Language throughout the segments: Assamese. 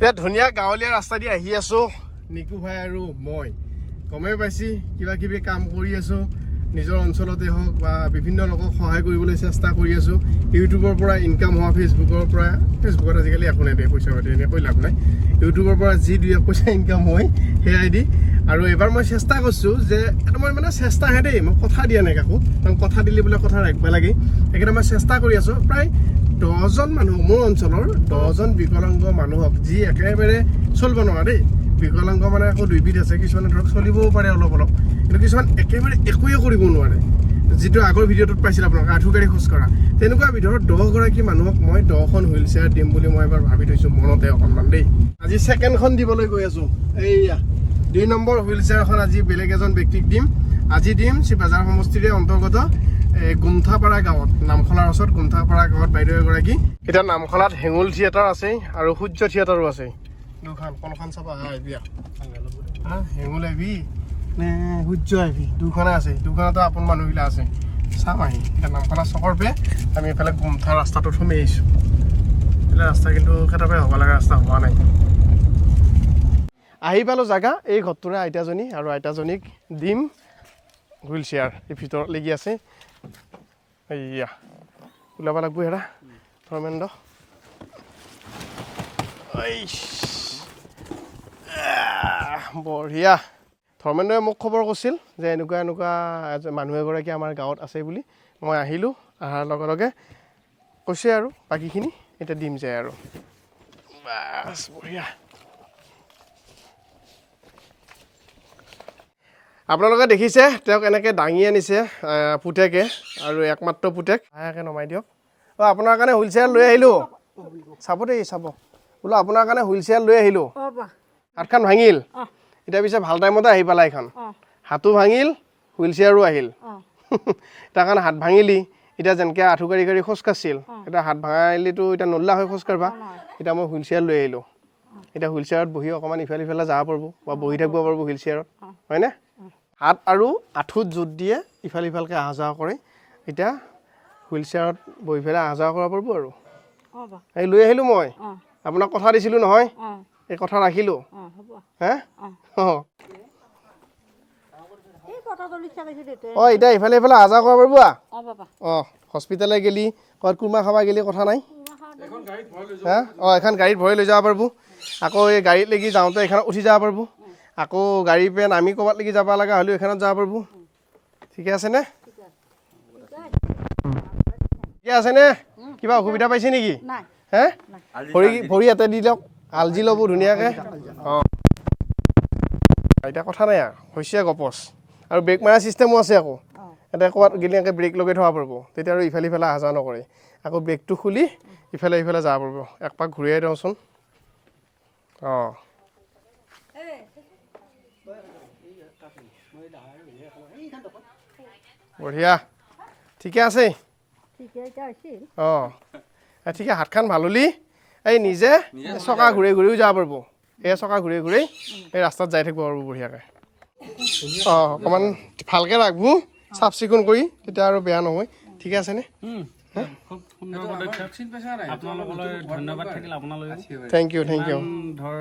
এতিয়া ধুনীয়া গাঁৱলীয়া ৰাস্তা দি আহি আছো নিকু ভাই আৰু মই গমেই পাইছি কিবা কিবি কাম কৰি আছো নিজৰ অঞ্চলতে হওক বা বিভিন্ন লোকক সহায় কৰিবলৈ চেষ্টা কৰি আছো ইউটিউবৰ পৰা ইনকাম হোৱা ফেচবুকত আজিকালি একো নাই পইচা পাতি এনেকৈ লাভ নাই ইউটিউবৰ পৰা যি দুই এক পইচা ইনকাম হয় সেয়াই দি আৰু এবাৰ মই চেষ্টা কৰিছোঁ যে মই মানে চেষ্টাহে দেই মই কথা দিয়া নাই কাকো কাৰণ কথা দিলে বোলে কথা ৰাখিব লাগে সেইকাৰণে মই চেষ্টা কৰি আছোঁ প্ৰায় 10জন মানুহ মোৰ অঞ্চলৰ 10জন বিকলাংগ মানুহক যি একেবাৰে চলিব নোৱাৰে দেই বিকলাংগ মানে আকৌ দুইবিধ আছে কিছুমানে ধৰক চলিবও পাৰে অলপ অলপ কিন্তু কিছুমান একেবাৰে একোৱে কৰিব নোৱাৰে যিটো আগৰ ভিডিঅ'টোত পাইছিল আপোনালোকে আঁঠু গাড়ী খোজ কঢ়া তেনেকুৱা ভিতৰত 10গৰাকী মানুহক মই 10খন হুইল চেয়াৰ দিম বুলি মই এবাৰ ভাবি থৈছোঁ মনতে অকণমান দেই আজি ছেকেণ্ডখন দিবলৈ গৈ আছোঁ এইয়া 2 নম্বৰ হুইল চেয়াৰখন আজি বেলেগ এজন ব্যক্তিক দিম আজি দিম শিৱবাজাৰ সমষ্টিৰে অন্তৰ্গত গুমথাপাৰা গাঁৱত নামখলাৰ ওচৰত গুমথাপাৰা গাঁৱত বাইদেউ এগৰাকী এতিয়া নামখলাত হেঙুল থিয়েটাৰ আছে আৰু সূৰ্য থিয়েটাৰো আছে দুখন কোনখন চাবা আহিবি হেঙুল আহিবি নে সূৰ্য আহিবি দুখনে আছে দুখনতো আপোন মানুহবিলাক আছে চাম আহি এতিয়া নামখলা চকৰ পে আমি এইফালে গুমথা ৰাস্তাটোত সোমাই আহিছোঁ এইফালে ৰাস্তা কিন্তু কেতিয়াবা হ'ব লগা ৰাস্তা হোৱা নাই আহি পালোঁ জেগা এই ঘৰটোৰে আইতাজনী আৰু আইতাজনীক দিম হুইল চেয়াৰ এই ভিতৰত লাগি আছে এইয়া ওলাব লাগব হেৰা ধৰ্মেন্দ্ৰ বঢ়িয়া ধৰ্মেন্দ্ৰই মোক খবৰ কৰিছিল যে এনেকুৱা মানুহ এগৰাকী আমাৰ গাঁৱত আছে বুলি মই আহিলোঁ অহাৰ লগে লগে কৈছে আৰু বাকীখিনি এতিয়া দিম যায় আৰু বাছ বঢ়িয়া আপোনালোকে দেখিছে তেওঁক এনেকৈ দাঙি আনিছে পুতেকে আৰু একমাত্ৰ পুতেক লাহেকৈ নমাই দিয়ক আপোনাৰ কাৰণে হুইল চেয়াৰ লৈ আহিলোঁ চাব দেই চাব বোলো আপোনাৰ কাৰণে হুইল চেয়াৰ লৈ আহিলোঁ হাতখন ভাঙিল এতিয়া পিছে ভাল টাইমতে আহি পালা এইখন হাতো ভাঙিল হুইল চেয়াৰো আহিল তাৰ কাৰণে হাত ভাঙিলি এতিয়া যেনেকৈ আঁঠু গাড়ী খোজ কাঢ়িছিল এতিয়া হাত ভাঙিলিতো এতিয়া নল্লা হৈ খোজ কাঢ়িবা এতিয়া মই হুইল চেয়াৰ লৈ আহিলোঁ এতিয়া হুইল চেয়াৰত বহি অকণমান ইফালে ইফালে যাব পাৰিব বা বহি থাকিব পাৰিব হুইল চেয়াৰত হয়নে হাত আৰু আঁঠুত জোত দিয়ে ইফাল ইফালকৈ অহা যোৱা কৰে এতিয়া হুইল চেয়াৰত বহি পেলাই অহা যোৱা কৰিব পাৰিব আৰু এই লৈ আহিলোঁ মই আপোনাক কথা দিছিলোঁ নহয় এই কথা ৰাখিলোঁ হে এতিয়া ইফালে ইফালে অহা যোৱা কৰিব পাৰিব হস্পিটেলে গেলি ক'ৰবাত কুৰমা খাব গেলি কথা নাই হা এখন গাড়ীত ভৰাই লৈ যাব পাৰিব আকৌ এই গাড়ীত লাগি যাওঁতে এইখনত উঠি যাব পাৰিব আকৌ গাড়ী পে নামি ক'ৰবাত লাগি যাব লগা হ'লেও এইখনত যাব পাৰিব ঠিকে আছেনে ঠিকে আছেনে কিবা অসুবিধা পাইছে নেকি হে ভৰি ইয়াতে দি দিয়ক আলজি ল'ব ধুনীয়াকৈ এতিয়া কথা নাই আৰু হৈছে গপচ আৰু ব্ৰেক মাৰা ছিষ্টেমো আছে আকৌ এতিয়া ক'ৰবাত গেলি এনেকৈ ব্ৰেক লগাই থ'ব পাৰিব তেতিয়া আৰু ইফালে ইফালে অহা যোৱা নকৰে আকৌ ব্ৰেকটো খুলি ইফালে ইফালে যাব পাৰিব একপাক ঘূৰিয়াই দিওঁচোন বঢ়িয়া ঠিকে আছে ঠিকে হাতখন ভাল হ'লি এই নিজে চকা ঘূৰাই ঘূৰিও যাব পাৰিব এই চকা ঘূৰাই ঘূৰাই এই ৰাস্তাত যাই থাকিব পাৰিব বঢ়িয়াকৈ অকণমান ভালকৈ ৰাখব চাফ চিকুণ কৰি তেতিয়া আৰু বেয়া নহয় ঠিকে আছেনে থেংক ইউ ধৰ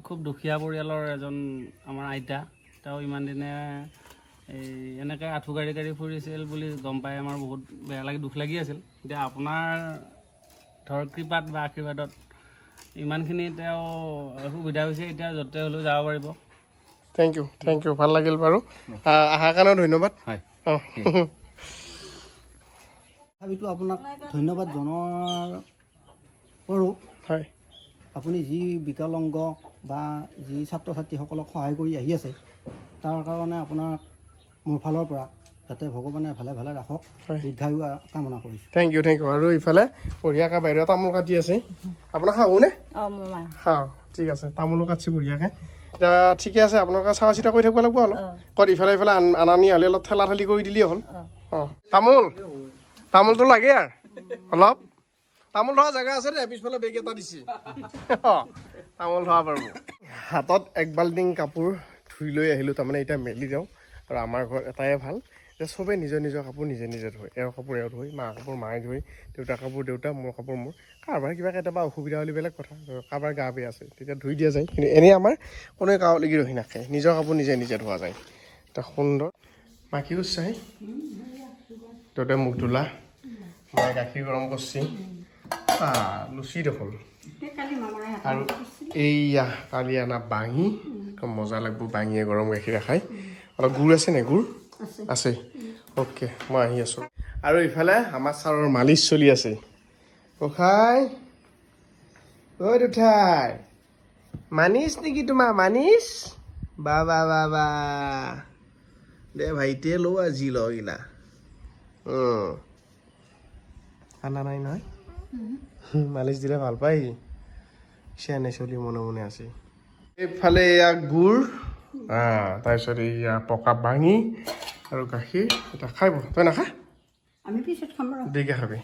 খুব দুখীয়া পৰিয়ালৰ এজন আমাৰ আইতা তেওঁ ইমান দিনে এই এনেকৈ আঁঠু গাড়ী ফুৰিছিল বুলি গম পাই আমাৰ বহুত বেয়া লাগি দুখ লাগি আছিল এতিয়া আপোনাৰ ধৰ কৃপাত বা আশীৰ্বাদত ইমানখিনি তেওঁ সুবিধা হৈছে এতিয়া য'তে হ'লেও যাব পাৰিব থেংক ইউ ভাল লাগিল বাৰু অহাৰ কাৰণেও ধন্যবাদ তথাপিতো আপোনাক ধন্যবাদ জনোৱাৰ কৰোঁ হয় আপুনি যি বিকলাংগ বা যি ছাত্ৰ ছাত্ৰীসকলক সহায় কৰি আহি আছে তাৰ কাৰণে আপোনাক মোৰ ফালৰ পৰা যাতে ভগৱানে ভালে ভালে ৰাখক দীৰ্ঘায়ু কামনা কৰিছোঁ থেংক ইউ আৰু ইফালে বঢ়িয়াকৈ বাইদেউ তামোল কাটি আছে আপোনাক খাওঁনে ঠিক আছে তামোলো কাটিছে বঢ়িয়াকৈ এতিয়া ঠিকে আছে আপোনালোকে চোৱা চিতা কৰি থাকিব লাগিব অলপ ক'ত ইফালে ইফালে আনা নি হ'লে অলপ ঠেলা ঠেলি কৰি দিলেই হ'ল তামোলটো লাগে আৰু অলপ তামোল ধৰা জেগা আছে দে পিছফালে বেগ এটা দিছে তামোল ধৰা পাৰিব হাতত এক বাল্টিং কাপোৰ ধুই লৈ আহিলোঁ তাৰমানে এতিয়া মেলি দিওঁ আৰু আমাৰ ঘৰত এটাই ভাল এতিয়া চবেই নিজৰ নিজৰ কাপোৰ নিজে নিজে ধুই, এওঁৰ কাপোৰ এওঁ ধুই, মাৰ কাপোৰ মায়ে ধুই, দেউতাৰ কাপোৰ দেউতা, মোৰ কাপোৰ মোৰ। কাৰোবাৰ কিবা কেতিয়াবা অসুবিধা হ'লে বেলেগ কথা, কাৰোবাৰ গা বেয়া আছে তেতিয়া ধুই দিয়া যায়, কিন্তু এনেই আমাৰ কোনোৱে কাৰোলৈকে ৰখি নাখায়, নিজৰ কাপোৰ নিজে নিজে ধোৱা যায়। এটা সুন্দৰ মাখি উচ্চাই দেউতাই মুখ ধুলা, মায়ে গাখীৰ গৰম কৰিছে, লুচি দেখোন। আৰু এইয়া কালি আনা বাঙি, একদম মজা লাগিব বাঙিয়ে গৰম গাখীৰে খাই। অলপ গুড় আছে নে? গুড় আছে, অ'কে মই আহি আছোঁ। আৰু ইফালে আমাৰ ছাৰৰ মালিচ চলি আছে। উঠাই ঐ উঠাই মানিছ নেকি তোমাৰ? মানিছ বা বা বা বা দে ভাইটিয়ে লওঁ আজি লগিলা আনা নাই নহয়, মালিচ দিলে ভাল পায় সি, চেনে চলি মনে মনে আছে। এইফালে এয়া গুড়, তাৰপিছত এইয়া পকা বাঙি আৰু গাখীৰ। এটা খাই তই নাখা? আমি পিছত খাম আৰু দেৰিকৈ খাবি।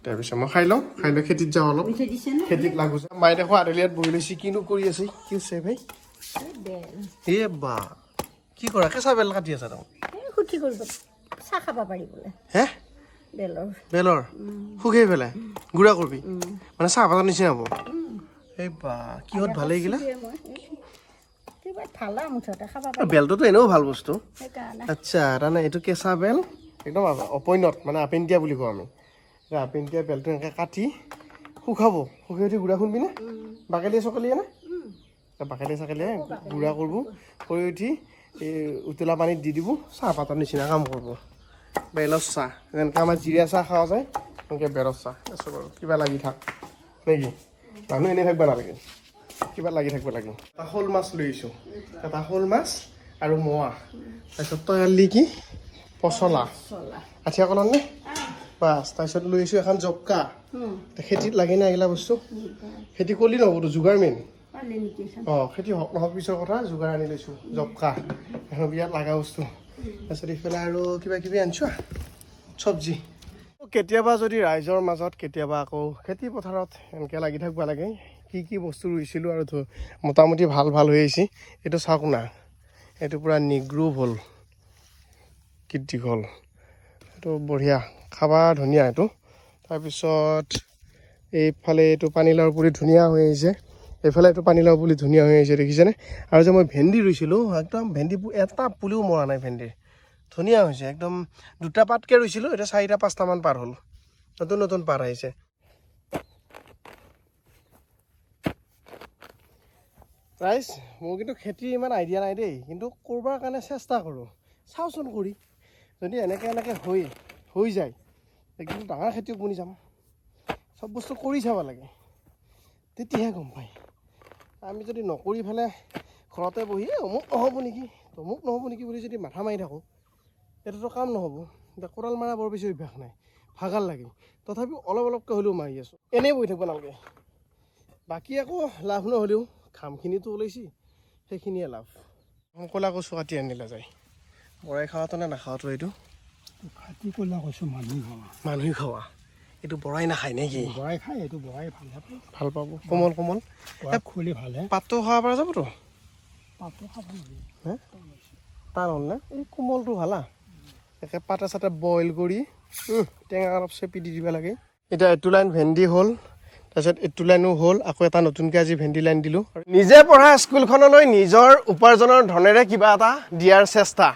তাৰপিছত মই খাই লওঁ, খাই লৈ খেতিত যাওঁ, অলপ খেতিত লাগো যাওঁ। মায়ে দেখো আবেলিয়াত বহি লৈছে, কিনো কৰি আছে? কি হৈছে ভাই? এ বা কি কৰা? কেঁচা বেল কাটি আছা তই? সুঠি কৰিব চাহ খাব পাৰি বোলে হে বেলৰ শুকাই পেলাই গুড়া কৰিবি, মানে চাহপাতৰ নিচিনা হ'ব। এই বা কিহত ভালেই গিলা? বেলটোতো এনেও ভাল বস্তু। আচ্ছা, তাৰমানে এইটো কেঁচা বেল, একদম অপৈণত, মানে আপেণ্টিয়া বুলি কওঁ আমি। আপেণ্টিয়া বেলটো এনেকৈ কাটি শুকাব, শুকাই উঠি গুড়া খুন্দিবি নে? বাকেলিয়ে চকেলিয়ে নে? বাকেলিয়ে চাকেলিয়ে গুড়া কৰিব, কৰি উঠি এই উতলা পানীত দি দিব, চাহপাতৰ নিচিনা কাম কৰিব। বেলৰ চাহ যেনেকৈ আমাৰ জিৰা চাহ খোৱা যায়, এনেকৈ বেলৰ চাহ। আছোঁ বাৰু, কিবা লাগি থাক নেকি? মানুহ এনেই থাকিব নালাগে, কিবা লাগি থাকিব লাগে। এটা শ'ল মাছ লৈ আহিছোঁ, এটা শ'ল মাছ আৰু মোৱা। তাৰপিছত তই আনলি কি? পচলা আঠিয়া কলৰ নে? বাছ। তাৰপিছত লৈ আহিছোঁ এখন জবকা। খেতিত লাগে না এইগিলা বস্তু? খেতি কৰিলি নহ'বতো, যোগাৰ মেইন। খেতি হওক নহওক পিছৰ কথা, যোগাৰ আনি লৈছোঁ জবকা, এখন বিয়াত লগা বস্তু। তাৰপিছত ইফালে আৰু কিবা কিবি আনিছোঁ চব্জি। কেতিয়াবা যদি ৰাইজৰ মাজত, কেতিয়াবা আকৌ খেতি পথাৰত এনেকৈ লাগি থাকিব লাগে। কি কি বস্তু ৰুইছিলোঁ আৰু মোটামুটি ভাল ভাল হৈ আহিছে। এইটো চাওক না, এইটো পূৰা নিগ্ৰো হ'ল, কি দীঘল, এইটো বঢ়িয়া, খাবা ধুনীয়া এইটো। তাৰপিছত এইফালে এইটো পানীলাওৰ পুলি ধুনীয়া হৈ আহিছে, এইফালে এইটো পানীলাও পুলি ধুনীয়া হৈ আহিছে, দেখিছেনে? আৰু যে মই ভেন্দি ৰুইছিলোঁ, একদম ভেন্দি এটা পুলিও মৰা নাই ভেন্দিৰ, ধুনীয়া হৈছে একদম। দুটা পাতকৈ ৰুইছিলোঁ, এতিয়া 4-5টামান পাত হ'ল, নতুন নতুন পাত আহিছে। ৰাইজ, মোৰ কিন্তু খেতি ইমান আইডিয়া নাই দেই, কিন্তু কৰবাৰ কাৰণে চেষ্টা কৰোঁ, চাওঁচোন কৰি। যদি এনেকৈ হৈ যায়, কিন্তু ডাঙৰ খেতিয়ক বনি যাম। চব বস্তু কৰি চাব লাগে, তেতিয়াহে গম পায়। আমি যদি নকৰি পেলাই ঘৰতে বহি অমুক নহ'ব নেকি, তমুক নহ'ব নেকি বুলি যদি মাথা মাৰি থাকোঁ, এইটোতো কাম নহ'ব। এতিয়া কোৰাল মাৰা বৰ বেছি অভ্যাস নাই, ভাগাল লাগে, তথাপিও অলপ অলপকৈ হ'লেও মাৰি আছোঁ। এনেই বহি থাকিব নালাগে, বাকী একো লাভ নহ'লেও ঘামখিনিতো ওলাইছি, সেইখিনিয়ে লাভ। ক'লা কচু কাটি আনিলে যায়, বৰাই খাৱাটো নে নাখাৱাটো? এইটো কাটি ক'লা কৈছোঁ মানুহে খাৱা, এইটো বৰাই নাখায় নেকি? বৰাই খায়, এইটো বৰাই ভাল পাব, কোমল কোমল খুলি ভালহে, পাতটো খাব পৰা যাবতো? পাতটো খাব নোৱাৰি, হে টান হ'ল নে? এই কোমলটো ভালা, একে পাতে চাতে বইল কৰি টেঙা অলপ চেপি দি দিব লাগে। এতিয়া এইটো লাইন ভেন্দি হ'ল, তাৰপিছত এইটো লাইনো হ'ল, আকৌ এটা নতুনকৈ আজি ভেন্দি লাইন দিলোঁ। নিজে পঢ়া স্কুলখনলৈ নিজৰ উপাৰ্জনৰ ধনেৰে কিবা এটা দিয়াৰ চেষ্টা,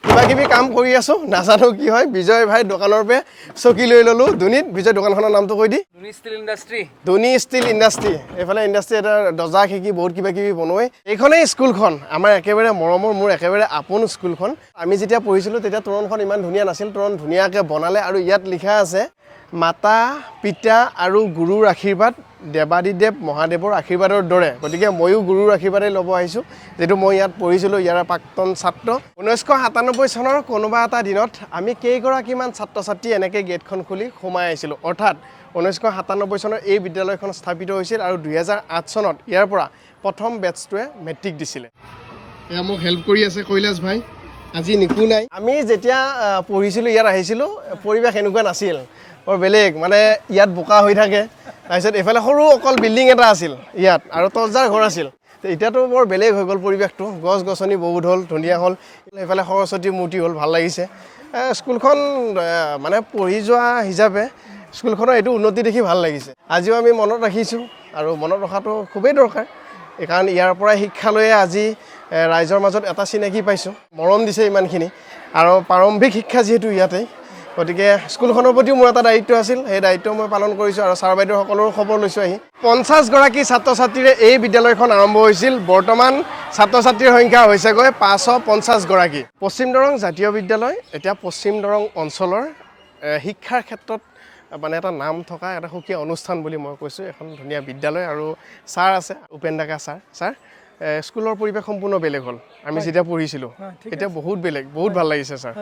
কিবা কিবি কাম কৰি আছোঁ, নাজানো কি হয়। বিজয় ভাই দোকানৰ পৰা চকী লৈ ল'লোঁ ধুনীত। বিজয় দোকানখনৰ নামটো কৈ দি। ধনী ষ্টিল ইণ্ডাষ্ট্ৰী। এইফালে ইণ্ডাষ্ট্ৰী এটা দৰ্জা খিৰিকী বহুত কিবা কিবি বনোৱাই। এইখনেই স্কুলখন, আমাৰ একেবাৰে মৰমৰ, মোৰ একেবাৰে আপোন স্কুলখন। আমি যেতিয়া পঢ়িছিলোঁ তেতিয়া তোৰণখন ইমান ধুনীয়া নাছিল, তোৰণ ধুনীয়াকৈ বনালে। আৰু ইয়াত লিখা আছে, মাতা পিতা আৰু গুৰুৰ আশীৰ্বাদ দেৱাদিদেৱ মহাদেৱৰ আশীৰ্বাদৰ দৰে। গতিকে ময়ো গুৰুৰ আশীৰ্বাদেই ল'ব আহিছোঁ, যিটো মই ইয়াত পঢ়িছিলোঁ, ইয়াৰ প্ৰাক্তন ছাত্ৰ। 1997 চনৰ কোনোবা এটা দিনত আমি কেইগৰাকীমান ছাত্ৰ ছাত্ৰী এনেকৈ গেটখন খুলি সোমাই আহিছিলোঁ। অৰ্থাৎ 1997 চনৰ এই বিদ্যালয়খন স্থাপিত হৈছিল আৰু 2008 চনত ইয়াৰ পৰা প্ৰথম বেটছটোৱে মেট্ৰিক দিছিলে। এয়া মোক হেল্প কৰি আছে কৈলাশ ভাই, আজি নিকু নাই। আমি যেতিয়া পঢ়িছিলোঁ, ইয়াত আহিছিলোঁ, পৰিৱেশ এনেকুৱা নাছিল, বৰ বেলেগ। মানে ইয়াত বোকা হৈ থাকে, তাৰপিছত এইফালে সৰু অকল বিল্ডিং এটা আছিল ইয়াত, আৰু তলজাৰ ঘৰ আছিল। এতিয়াতো বৰ বেলেগ হৈ গ'ল পৰিৱেশটো, গছ গছনি বহুত হ'ল, ধুনীয়া হ'ল। এইফালে সৰস্বতী মূৰ্তি হ'ল, ভাল লাগিছে। স্কুলখন মানে পঢ়ি যোৱা হিচাপে স্কুলখনৰ এইটো উন্নতি দেখি ভাল লাগিছে। আজিও আমি মনত ৰাখিছোঁ আৰু মনত ৰখাটো খুবেই দৰকাৰ, কাৰণ ইয়াৰ পৰাই শিক্ষা লৈয়ে আজি ৰাইজৰ মাজত এটা চিনাকি পাইছোঁ, মৰম দিছে ইমানখিনি আৰু প্ৰাৰম্ভিক শিক্ষা যিহেতু ইয়াতেই, গতিকে স্কুলখনৰ প্ৰতিও মোৰ এটা দায়িত্ব আছিল, সেই দায়িত্ব মই পালন কৰিছোঁ আৰু ছাৰ বাইদেউসকলৰো খবৰ লৈছোঁ আহি। 50গৰাকী ছাত্ৰ ছাত্ৰীৰে এই বিদ্যালয়খন আৰম্ভ হৈছিল, বৰ্তমান ছাত্ৰ ছাত্ৰীৰ সংখ্যা হৈছেগৈ 550গৰাকী। পশ্চিম দৰং জাতীয় বিদ্যালয় এতিয়া পশ্চিম দৰং অঞ্চলৰ শিক্ষাৰ ক্ষেত্ৰত মানে এটা নাম থকা এটা সুকীয়া অনুষ্ঠান বুলি মই কৈছোঁ। এখন ধুনীয়া বিদ্যালয় আৰু ছাৰ আছে, উপেন ডেকা ছাৰ। ছাৰ স্কুলৰ পৰিৱেশ সম্পূৰ্ণ বেলেগ হ'ল, আমি যেতিয়া পঢ়িছিলোঁ এতিয়া বহুত বেলেগ, বহুত ভাল লাগিছে ছাৰ।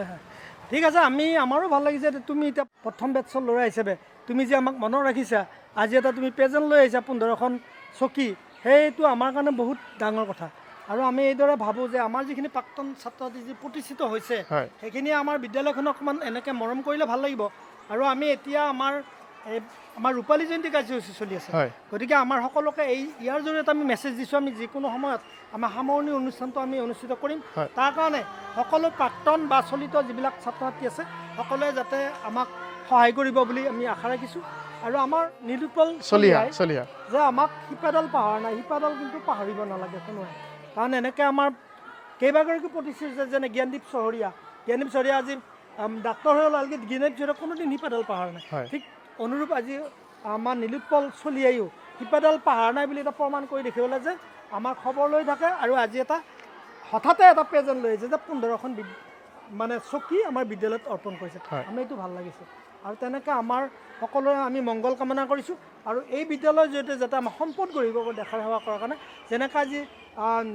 ঠিক আছে, আমাৰো ভাল লাগিছে। তুমি এতিয়া প্ৰথম বেটছৰ ল'ৰা হিচাপে তুমি যে আমাক মনত ৰাখিছা, আজি এটা তুমি প্ৰেজেণ্ট লৈ আহিছা 15খন চকী, সেইটো আমাৰ কাৰণে বহুত ডাঙৰ কথা। আৰু আমি এইদৰে ভাবোঁ যে আমাৰ যিখিনি প্ৰাক্তন ছাত্ৰ ছাত্ৰী যি প্ৰতিষ্ঠিত হৈছে সেইখিনি আমাৰ বিদ্যালয়খনক অকণমান এনেকৈ মৰম কৰিলে ভাল লাগিব। আৰু আমি এতিয়া আমাৰ ৰূপালী জয়ন্তী কাৰ্যসূচী চলি আছে, গতিকে আমাৰ সকলোকে ইয়াৰ জৰিয়তে আমি মেছেজ দিছোঁ, আমি যিকোনো সময়ত আমাৰ সামৰণি অনুষ্ঠানটো আমি অনুষ্ঠিত কৰিম। তাৰ কাৰণে সকলো প্ৰাক্তন বা চলিত যিবিলাক ছাত্ৰ ছাত্ৰী আছে সকলোৱে যাতে আমাক সহায় কৰিব বুলি আমি আশা ৰাখিছোঁ। আৰু আমাৰ নিলোৎপল চলিহা যে আমাক শিপাডাল পাহৰা নাই, শিপাডাল কিন্তু পাহৰিব নালাগে কোনোৱে, কাৰণ এনেকৈ আমাৰ কেইবাগৰাকী প্ৰতিষ্ঠিত আছে, যেনে জ্ঞানদীপ চহৰীয়া আজি ডাক্তৰ হৈ ওলালগৈ, জ্ঞানদীপ চহৰীয়া কোনোদিন শিপাডাল পাহৰা নাই। ঠিক অনুৰূপ আজি আমাৰ নিলোৎপল চলিহাইও শিপাডাল পাহৰা নাই বুলি এটা প্ৰমাণ কৰি দেখিবলৈ যে আমাক খবৰ লৈ থাকে। আৰু আজি হঠাতে এটা প্ৰেজেণ্ট লৈ আহিছে যে 15খন মানে চকী আমাৰ বিদ্যালয়ত অৰ্পণ কৰিছে, আমি এইটো ভাল লাগিছে। আৰু তেনেকৈ আমাৰ সকলোৱে আমি মংগল কামনা কৰিছোঁ। আৰু এই বিদ্যালয়ৰ জৰিয়তে যাতে আমাৰ সম্পদ গঢ়িব দেখাৰ সেৱা কৰাৰ কাৰণে, যেনেকৈ আজি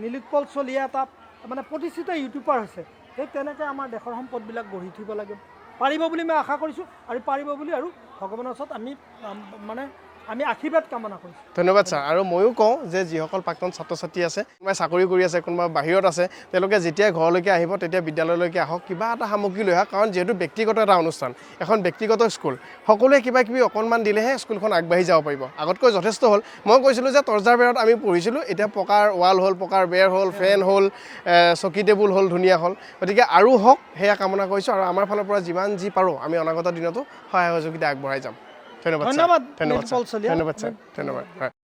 নিলোৎপল চলিহা এটা মানে প্ৰতিষ্ঠিত ইউটিউবাৰ হৈছে, সেই তেনেকৈ আমাৰ দেশৰ সম্পদবিলাক গঢ়ি উঠিব লাগে, পাৰিব বুলি মই আশা কৰিছোঁ আৰু পাৰিব বুলি আৰু ভগৱানৰ ওচৰত আমি আশীৰ্বাদ কামনা কৰিছোঁ। ধন্যবাদ ছাৰ। আৰু ময়ো কওঁ যে যিসকল প্ৰাক্তন ছাত্ৰ ছাত্ৰী আছে, কোনোবাই চাকৰি কৰি আছে, কোনোবা বাহিৰত আছে, তেওঁলোকে যেতিয়া ঘৰলৈকে আহিব তেতিয়া বিদ্যালয়লৈকে আহক, কিবা এটা সামগ্ৰী লৈ আহক, কাৰণ যিহেতু ব্যক্তিগত এটা অনুষ্ঠান, এখন ব্যক্তিগত স্কুল, সকলোৱে কিবা কিবি অকণমান দিলেহে স্কুলখন আগবাঢ়ি যাব পাৰিব। আগতকৈ যথেষ্ট হ'ল। মই কৈছিলোঁ যে তৰ্জাৰ বেৰত আমি পঢ়িছিলোঁ, এতিয়া পকাৰ ৱাল হ'ল, পকাৰ বেৰ হ'ল, ফেন হ'ল, চকী টেবুল হ'ল, ধুনীয়া হ'ল। গতিকে আৰু হওক সেয়া কামনা কৰিছোঁ, আৰু আমাৰ ফালৰ পৰা যিমান যি পাৰোঁ আমি অনাগত দিনতো সহায় সহযোগিতা আগবঢ়াই যাম। ধন্যবাদ ছাৰ। ধন্যবাদ ছাৰ।